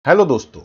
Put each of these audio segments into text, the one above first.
Hello दोस्तों,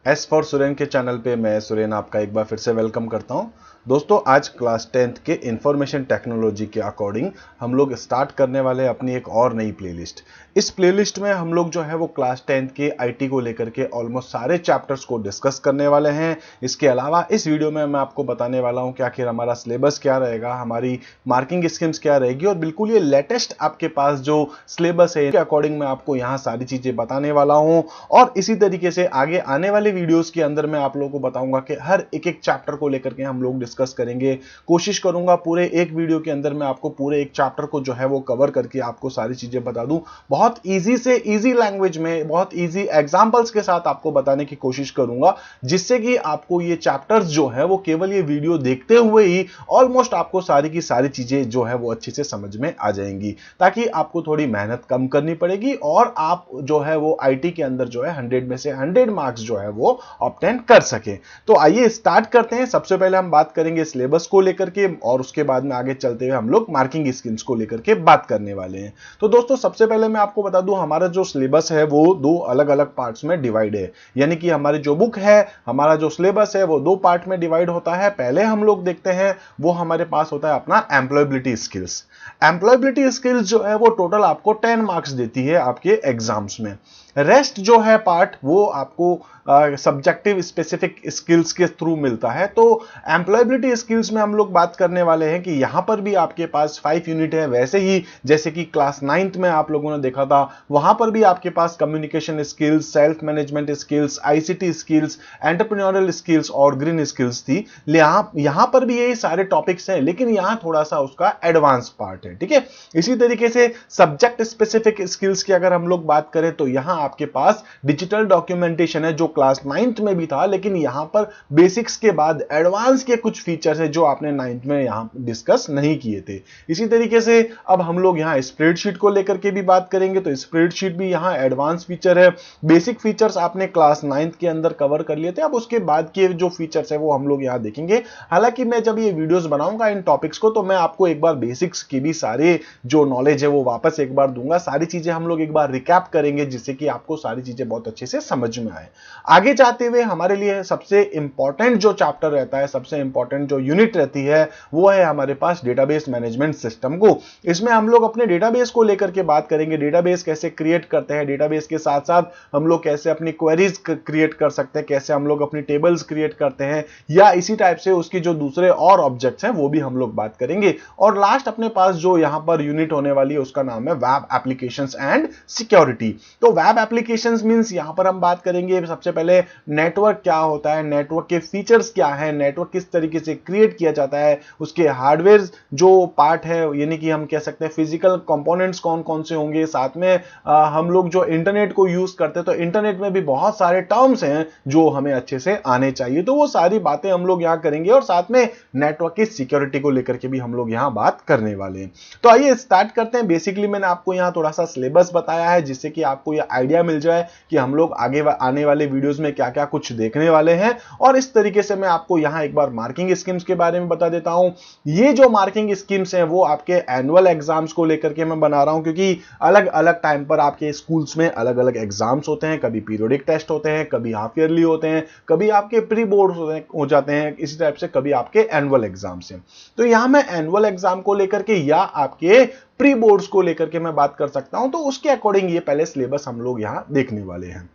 S for Suren के channel पे मैं सुरेन आपका एक बार फिर से वेलकम करता हूं। दोस्तों, आज क्लास 10th के इंफॉर्मेशन टेक्नोलॉजी के अकॉर्डिंग हम लोग स्टार्ट करने वाले हैं अपनी एक और नई प्लेलिस्ट। इस प्लेलिस्ट में हम लोग जो है वो क्लास 10th के आईटी को लेकर के ऑलमोस्ट सारे चैप्टर्स को डिस्कस करने वाले हैं। इसके अलावा इस वीडियो में मैं आपको बताने वाला हूं कि आखिर हमारा सिलेबस क्या रहेगा, हमारी मार्किंग स्कीम्स क्या रहेगी और बिल्कुल ये लेटेस्ट आपके पास जो सिलेबस है के अकॉर्डिंग मैं आपको यहाँ सारी चीजें बताने वाला हूँ। और इसी तरीके से आगे आने वाले वीडियोस के अंदर मैं आप लोगों को बताऊंगा कि हर एक चैप्टर को लेकर के हम लोग डिस्कस करेंगे। कोशिश करूंगा पूरे एक वीडियो के अंदर मैं आपको पूरे एक चैप्टर को जो है वो कवर करके आपको सारी चीजें बता दूं। बहुत इजी से इजी लैंग्वेज में, बहुत इजी एग्जांपल्स के साथ आपको बताने की कोशिश करूंगा, जिससे कि आपको ये चैप्टर्स जो है वो केवल ये वीडियो देखते हुए ही ऑलमोस्ट आपको सारी की सारी चीजें जो है वो अच्छे से समझ में आ जाएंगी, ताकि आपको थोड़ी मेहनत कम करनी पड़ेगी और आप जो है वो आईटी के अंदर जो है 100 में से 100 मार्क्स जो है वो ऑब्टेन कर सके। तो आइए स्टार्ट करते हैं। सबसे पहले हम बात करेंगे सिलेबस को लेकर के और उसके बाद में आगे चलते हुए हम लोग मार्किंग स्कीम्स को लेकर के बात करने वाले हैं। तो दोस्तों, सबसे पहले मैं आपको बता दूं, हमारा जो सिलेबस है वो दो अलग अलग पार्ट्स में डिवाइड है। यानी कि हमारी जो बुक है, हमारा जो सिलेबस है वो दो पार्ट में डिवाइड होता है। पहले हम लोग देखते हैं वो हमारे पास होता है अपना एम्प्लॉयबिलिटी स्किल्स। एम्प्लॉयबिलिटी स्किल्स जो है वो टोटल आपको 10 मार्क्स देती है आपके एग्जाम्स में। रेस्ट जो है पार्ट वो आपको सब्जेक्टिव स्पेसिफिक स्किल्स के थ्रू मिलता है। तो एम्प्लॉयबिलिटी स्किल्स में हम लोग बात करने वाले हैं कि यहां पर भी आपके पास 5 यूनिट है, वैसे ही जैसे कि क्लास 9th में आप लोगों ने देखा था, वहां पर भी आपके पास communication skills, self management skills, ICT skills, entrepreneurial skills और ग्रीन स्किल्स थी। यहां पर भी यही सारे टॉपिक्स हैं, लेकिन यहां थोड़ा सा उसका एडवांस पार्ट है। ठीक है, इसी तरीके से सब्जेक्ट स्पेसिफिक स्किल्स की अगर हम लोग बात करें तो यहां आपके पास डिजिटल डॉक्यूमेंटेशन है, जो क्लास 9th में भी था, लेकिन यहां पर बेसिक्स के बाद एडवांस के कुछ फीचर्स है जो आपने 9th में यहां डिस्कस नहीं किए थे। इसी तरीके से अब हम लोग यहां स्प्रेडशीट को लेकर के भी बात करेंगे। तो स्प्रेडशीट भी यहां एडवांस फीचर है। बेसिक फीचर्स आपने क्लास 9th के अंदर कवर कर लिए थे, अब उसके बाद के जो फीचर्स है वो हम लोग यहां देखेंगे। हालांकि मैं जब ये वीडियोस बनाऊंगा इन टॉपिक्स को, तो मैं आपको एक बार बेसिक्स की भी सारे जो नॉलेज है वो वापस एक बार दूंगा। सारी चीजें हम लोग एक बार रिकैप करेंगे, जिससे कि आपको सारी चीजें बहुत अच्छे से समझ में आए। आगे जाते हुए हमारे लिए सबसे इंपॉर्टेंट जो चैप्टर रहता है, सबसे इंपॉर्टेंट जो यूनिट रहती है, वो है हमारे पास डेटाबेस मैनेजमेंट सिस्टम को। इसमें हम लोग अपने डेटाबेस को लेकर के बात करेंगे। डेटाबेस कैसे क्रिएट करते हैं, डेटाबेस के साथ साथ हम लोग कैसे अपनी क्वेरीज क्रिएट कर सकते हैं, कैसे हम लोग अपनी टेबल्स क्रिएट करते हैं, या इसी टाइप से उसकी जो दूसरे और ऑब्जेक्ट्स हैं वो भी हम लोग बात करेंगे। और लास्ट अपने पास जो यहां पर यूनिट होने वाली है उसका नाम है वेब एप्लीकेशंस एंड सिक्योरिटी। तो वेब एप्लीकेशंस मींस यहां पर हम बात करेंगे सबसे पहले नेटवर्क क्या होता है, नेटवर्क के फीचर्स क्या है, नेटवर्क किस तरीके से क्रिएट किया जाता है, उसके हार्डवेयर जो पार्ट है, यानी कि हम कह सकते हैं फिजिकल कंपोनेंट्स कौन कौन से होंगे। साथ में हम लोग जो इंटरनेट को यूज करते हैं, तो इंटरनेट में भी बहुत सारे टर्म्स हैं जो हमें अच्छे से आने चाहिए। तो वो सारी बातें हम लोग यहां करेंगे और साथ में नेटवर्क की सिक्योरिटी को लेकर के भी हम लोग यहां बात करने वाले हैं। तो आइए स्टार्ट करते हैं। बेसिकली मैंने आपको यहां थोड़ा सा सिलेबस बताया है, जिससे कि आपको यह आइडिया मिल जाए कि हम लोग आगे आने वाले वीडियोस में क्या क्या कुछ देखने वाले हैं। और इस तरीके से मैं आपको यहां एक बार मार्किंग स्कीम्स के बारे में बता देता हूं। ये जो मार्किंग स्कीम्स हैं वो आपके एनुअल एग्जाम्स को लेकर के मैं बना रहा हूं, क्योंकि अलग अलग टाइम पर आपके स्कूल्स में अलग अलग एग्जाम्स होते हैं। कभी पीरियोडिक टेस्ट होते हैं, कभी हाफ ईयरली होते हैं, कभी आपके प्री बोर्ड हो जाते हैं, इसी टाइप से कभी आपके एनुअल एग्जाम्स हैं। तो यहां मैं एनुअल एग्जाम को लेकर के या आपके प्री बोर्ड्स को लेकर के मैं बात कर सकता हूं। तो उसके अकॉर्डिंग ये पहले सिलेबस हम लोग यहां देखने वाले हैं।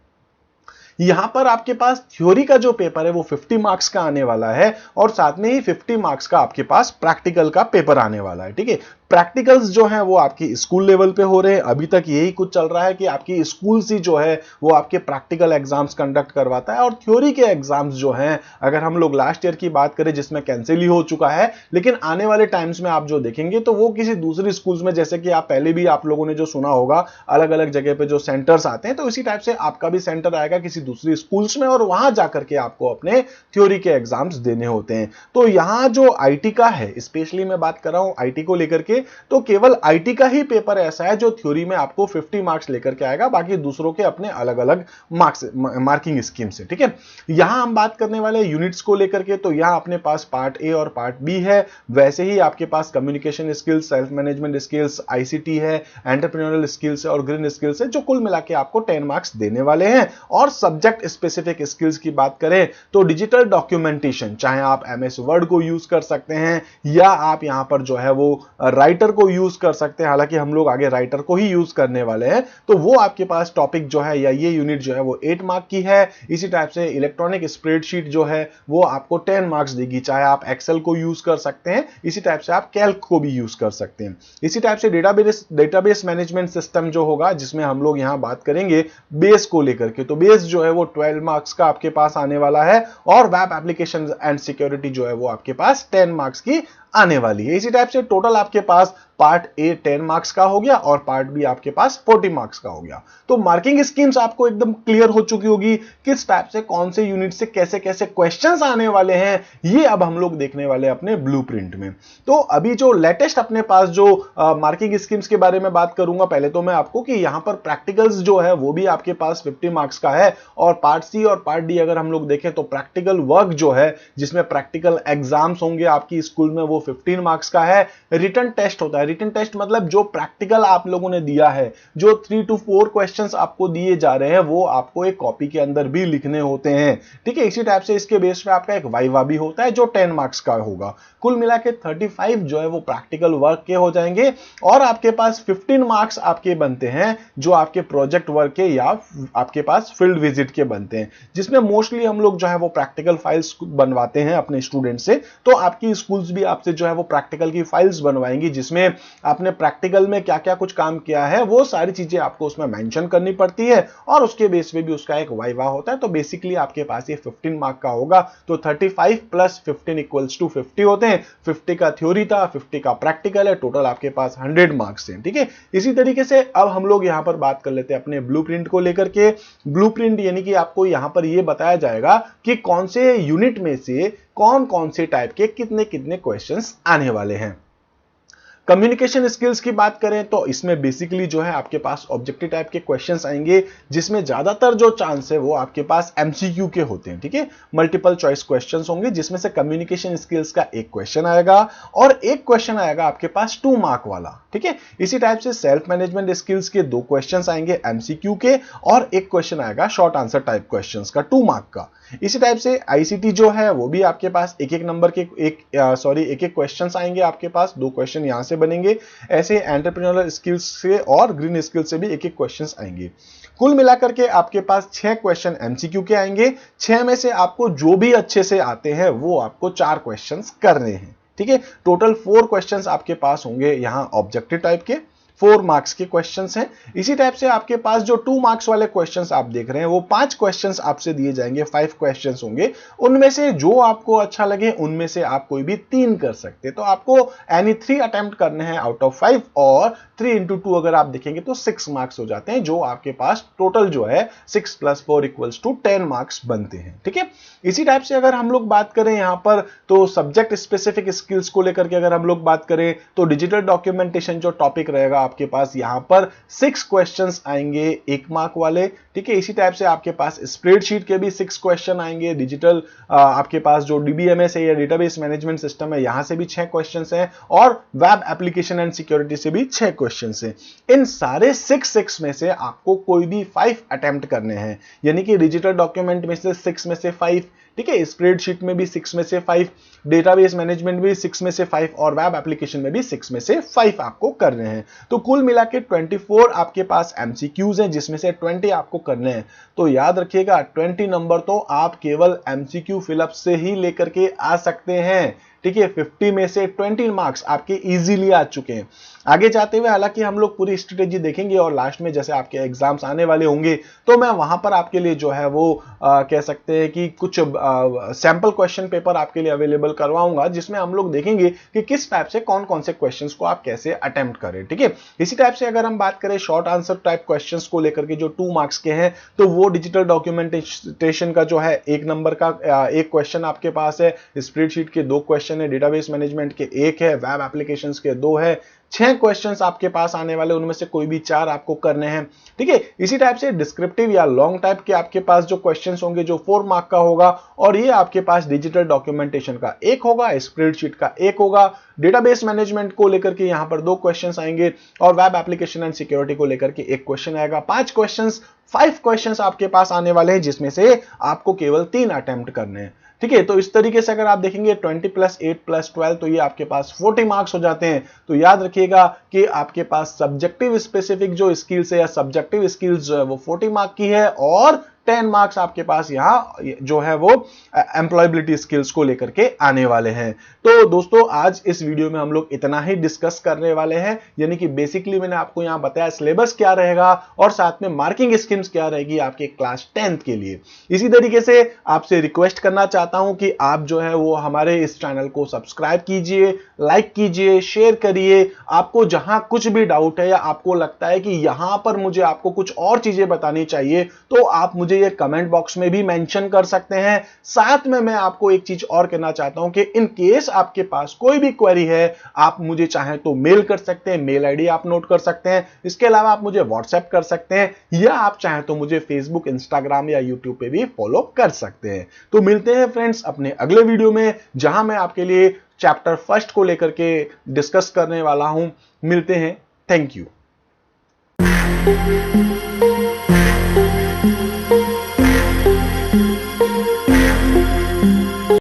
यहां पर आपके पास थ्योरी का जो पेपर है वो 50 मार्क्स का आने वाला है, और साथ में ही 50 मार्क्स का आपके पास प्रैक्टिकल का पेपर आने वाला है। ठीक है, प्रैक्टिकल्स जो हैं वो आपकी स्कूल लेवल पे हो रहे हैं। अभी तक यही कुछ चल रहा है कि आपकी स्कूल से जो है वो आपके प्रैक्टिकल एग्जाम्स कंडक्ट करवाता है। और थ्योरी के एग्जाम्स जो हैं, अगर हम लोग लास्ट ईयर की बात करें जिसमें कैंसिल ही हो चुका है, लेकिन आने वाले टाइम्स में आप जो देखेंगे तो वो किसी दूसरी स्कूल्स में, जैसे कि आप पहले भी आप लोगों ने जो सुना होगा अलग अलग जगह पे जो सेंटर्स आते हैं, तो इसी टाइप से आपका भी सेंटर आएगा किसी दूसरी स्कूल्स में, और वहां जाकर के आपको अपने थ्योरी के एग्जाम्स देने होते हैं। तो यहां जो आईटी का है, स्पेशली मैं बात कर रहा हूं आईटी को लेकर के, देखें तो केवल आईटी का ही पेपर ऐसा है जो थ्योरी में आपको 50 मार्क्स लेकर के आएगा, बाकी दूसरों के अपने अलग अलग मार्किंग स्कीम से। ठीक है, यहां हम बात करने वाले यूनिट्स को लेकर के, तो यहां अपने पास पार्ट ए और पार्ट बी है, वैसे ही आपके पास communication skills, self management skills, ICT है, एंटरप्रेन्योरियल स्किल्स है और ग्रीन स्किल्स है, जो कुल मिला के आपको 10 मार्क्स देने वाले हैं। और सब्जेक्ट स्पेसिफिक स्किल्स की बात करें तो डिजिटल डॉक्यूमेंटेशन, चाहे आप एमएस वर्ड को यूज कर सकते हैं या आप यहां पर जो है वो राइटर को यूज कर सकते हैं, हालांकि हम लोग आगे राइटर को ही यूज करने वाले हैं, तो वो आपके पास टॉपिक जो है या ये यूनिट जो है वो 8 मार्क की है। इसी टाइप से इलेक्ट्रॉनिक स्प्रेडशीट जो है वो आपको 10 मार्क्स देगी, चाहे आप एक्सेल को यूज कर सकते हैं, इसी टाइप से आप कैल्क को भी यूज कर सकते हैं। इसी टाइप से डेटाबेस मैनेजमेंट सिस्टम जो होगा, जिसमें हम लोग यहां बात करेंगे बेस को लेकर के, तो बेस जो है वो 12 मार्क्स का आपके पास आने वाला है और वेब एप्लीकेशन एंड सिक्योरिटी जो है वो आपके पास 10 मार्क्स की आने वाली है। इसी टाइप से टोटल आपके पास पार्ट ए 10 मार्क्स का हो गया और पार्ट बी आपके पास 40 मार्क्स का हो गया। तो मार्किंग स्कीम्स आपको एकदम क्लियर हो चुकी होगी, किस टाइप से कौन से यूनिट से कैसे कैसे क्वेश्चंस आने वाले हैं, ये अब हम लोग देखने वाले हैं अपने ब्लूप्रिंट में। तो अभी जो लेटेस्ट अपने पास जो मार्किंग स्कीम्स के बारे में बात करूंगा, पहले तो मैं आपको कि यहां पर प्रैक्टिकल्स जो है वो भी आपके पास 50 मार्क्स का है, और पार्ट सी और पार्ट डी अगर हम लोग देखें तो प्रैक्टिकल वर्क जो है, जिसमें प्रैक्टिकल एग्जाम्स होंगे आपकी स्कूल में, वो 15 मार्क्स का है। रिटन टेस्ट होता है, रिटन टेस्ट मतलब जो प्रैक्टिकल आप लोगों ने दिया है, जो 3 to 4 क्वेश्चंस आपको दिए जा रहे हैं, वो आपको एक कॉपी के अंदर भी लिखने होते हैं। ठीक है, इसी टाइप से इसके बेस पे आपका एक वाइवा भी होता है जो 10 मार्क्स का होगा। कुल मिला के 35 जो है वो प्रैक्टिकल वर्क के हो जाएंगे, और आपके पास 15 मार्क्स आपके बनते हैं जो आपके प्रोजेक्ट वर्क के या आपके पास फील्ड विजिट के बनते हैं, जिसमें मोस्टली हम लोग जो है वो प्रैक्टिकल फाइल्स बनवाते हैं अपने स्टूडेंट से। तो आपकी स्कूल्स भी आपसे जो है वो प्रैक्टिकल की फाइल्स बनवाएंगी, जिसमें आपने प्रैक्टिकल में क्या क्या कुछ काम किया है वो सारी चीजें आपको उसमें मेंशन करनी पड़ती है, और उसके बेस पे भी उसका एक वाइवा होता है। तो बेसिकली आपके पास ये 15 मार्क का होगा, तो 35 प्लस 15 इक्वल्स टू 50 होते हैं। 50 का थ्योरी था, 50 का प्रैक्टिकल है, टोटल आपके पास 100 मार्क्स हैं। ठीक है, इसी तरीके से अब हम लोग यहां पर बात कर लेते हैं अपने ब्लूप्रिंट को लेकर के। ब्लूप्रिंट यानी कि आपको यहां पर यह बताया जाएगा कि कौन से यूनिट में से कौन कौन से टाइप के कितने कितने क्वेश्चंस आने वाले हैं। कम्युनिकेशन स्किल्स की बात करें तो इसमें बेसिकली जो है आपके पास ऑब्जेक्टिव टाइप के क्वेश्चंस आएंगे, जिसमें ज्यादातर जो चांस है वो आपके पास एमसीक्यू के होते हैं। ठीक है, मल्टीपल चॉइस क्वेश्चंस होंगे, जिसमें से कम्युनिकेशन स्किल्स का एक क्वेश्चन आएगा और एक क्वेश्चन आएगा आपके पास 2 मार्क वाला। ठीक है, इसी टाइप से सेल्फ मैनेजमेंट स्किल्स के 2 क्वेश्चंस आएंगे एमसीक्यू के, और एक क्वेश्चन आएगा शॉर्ट आंसर टाइप क्वेश्चंस का 2 मार्क का। इसी टाइप से आईसीटी जो है वो भी आपके पास एक एक नंबर के एक एक क्वेश्चंस आएंगे, आपके पास 2 क्वेश्चन यहां से बनेंगे। ऐसे एंटरप्रेन्योरियल स्किल्स से और ग्रीन स्किल्स से भी एक एक क्वेश्चंस आएंगे। कुल मिलाकर के आपके पास 6 क्वेश्चन एमसीक्यू के आएंगे। 6 में से आपको जो भी अच्छे से आते हैं वो आपको 4 क्वेश्चंस करने हैं। ठीक है, टोटल 4 क्वेश्चंस आपके पास होंगे यहां ऑब्जेक्टिव टाइप के, 4 मार्क्स के क्वेश्चंस हैं। इसी टाइप से आपके पास जो 2 मार्क्स वाले क्वेश्चंस आप देख रहे हैं वो 5 क्वेश्चंस आपसे दिए जाएंगे, 5 क्वेश्चंस होंगे। उनमें से जो आपको अच्छा लगे उनमें से आप कोई भी 3 कर सकते हैं। तो आपको एनी 3 अटेम्प्ट करने हैं आउट ऑफ 5, और 3 into 2 अगर आप देखेंगे तो 6 मार्क्स हो जाते हैं, जो आपके पास टोटल जो है 6 + 4 = 10 मार्क्स बनते हैं। ठीक है, इसी टाइप से अगर हम लोग बात करें यहां पर तो सब्जेक्ट स्पेसिफिक स्किल्स को लेकर के अगर हम लोग बात करें तो डिजिटल डॉक्यूमेंटेशन जो टॉपिक रहेगा आपके पास, यहां पर 6 क्वेश्चंस आएंगे 1 मार्क वाले। ठीक है, इसी टाइप से आपके पास स्प्रेडशीट के भी 6 क्वेश्चन आएंगे। डिजिटल आपके पास जो डीबीएमएस है या डेटाबेस मैनेजमेंट सिस्टम है, यहां से भी 6 क्वेश्चंस हैं, और वेब एप्लीकेशन एंड सिक्योरिटी से भी 6 क्वेश्चंस हैं। इन सारे 6 में से आपको कोई भी 5 अटेम्प्ट करने हैं, यानी कि डिजिटल डॉक्यूमेंट में से 6 में से 5, ठीक है, स्प्रेडशीट में भी 6 में से 5, डेटाबेस मैनेजमेंट भी 6 में से 5, और वेब एप्लीकेशन में भी 6 में से 5 आपको करने हैं। तो कुल मिला के 24 आपके पास एमसीक्यूज हैं, जिसमें से 20 आपको करने हैं। तो याद रखिएगा 20 नंबर तो आप केवल एमसीक्यू फिलअप से ही लेकर के आ सकते हैं। ठीक है, 50 में से 20 मार्क्स आपके इजीली आ चुके हैं। आगे जाते हुए हालांकि हम लोग पूरी स्ट्रेटेजी देखेंगे, और लास्ट में जैसे आपके एग्जाम्स आने वाले होंगे तो मैं वहां पर आपके लिए जो है वो कह सकते हैं कि कुछ सैंपल क्वेश्चन पेपर आपके लिए अवेलेबल करवाऊंगा, जिसमें हम लोग देखेंगे कि किस टाइप से कौन कौन से क्वेश्चंस को आप कैसे अटेम्प्ट करें। ठीक है, इसी टाइप से अगर हम बात करें शॉर्ट आंसर टाइप क्वेश्चंस को लेकर के जो 2 मार्क्स के हैं, तो वो डिजिटल डॉक्यूमेंटेशन का जो है 1 नंबर का एक क्वेश्चन आपके पास है, स्प्रेडशीट के 2 क्वेश्चन क्वेश्चन है, डेटाबेस मैनेजमेंट के 1 है, वेब एप्लीकेशंस के 2 है, 6 क्वेश्चंस आपके पास आने वाले, उनमें से कोई भी 4 आपको करने हैं। ठीक है, इसी टाइप से डिस्क्रिप्टिव या लॉन्ग टाइप के आपके पास जो क्वेश्चंस होंगे जो 4 मार्क का होगा, और ये आपके पास डिजिटल डॉक्यूमेंटेशन का 1 होगा, स्प्रेडशीट का 1 होगा, डेटाबेस मैनेजमेंट को लेकर के यहां पर 2 क्वेश्चंस आएंगे, और वेब एप्लीकेशन एंड सिक्योरिटी को लेकर के 1 क्वेश्चन आएगा। 5 क्वेश्चंस आपके पास आने वाले हैं, जिसमें से आपको केवल 3 अटेम्प्ट करने हैं। ठीक है, तो इस तरीके से अगर आप देखेंगे 20 + 8 + 12 तो ये आपके पास 40 मार्क्स हो जाते हैं। तो याद रखिएगा कि आपके पास सब्जेक्टिव स्पेसिफिक जो स्किल्स है या सब्जेक्टिव स्किल्स जो है वो 40 मार्क की है, और 10 मार्क्स आपके पास यहां जो है वो एम्प्लॉयबिलिटी स्किल्स को लेकर के आने वाले हैं। तो दोस्तों आज इस वीडियो में हम लोग इतना ही डिस्कस करने वाले हैं, यानी कि बेसिकली मैंने आपको यहां बताया सिलेबस क्या रहेगा और साथ में मार्किंग स्कीम्स क्या रहेगी आपके क्लास 10th के लिए। इसी तरीके से आपसे रिक्वेस्ट करना चाहता हूं कि आप जो है वो हमारे इस चैनल को सब्सक्राइब कीजिए, लाइक कीजिए, शेयर करिए। आपको जहां कुछ भी डाउट है या आपको लगता है कि यहां पर मुझे आपको कुछ और चीजें बतानी चाहिए, तो आप मुझे ये कमेंट बॉक्स में भी मेंशन कर सकते हैं। साथ में मैं आपको एक चीज और कहना चाहता हूं कि इन केस आपके पास कोई भी क्वेरी है, आप मुझे चाहे तो मेल कर सकते हैं, मेल आईडी आप नोट कर सकते हैं। इसके अलावा आप मुझे व्हाट्सएप कर सकते हैं, या आप चाहे तो मुझे फेसबुक, इंस्टाग्राम या यूट्यूब पे भी फॉलो कर सकते हैं। तो मिलते हैं फ्रेंड्स अपने अगले वीडियो में, जहां मैं आपके लिए चैप्टर 1 को लेकर के डिस्कस करने वाला हूं। मिलते हैं, थैंक यू।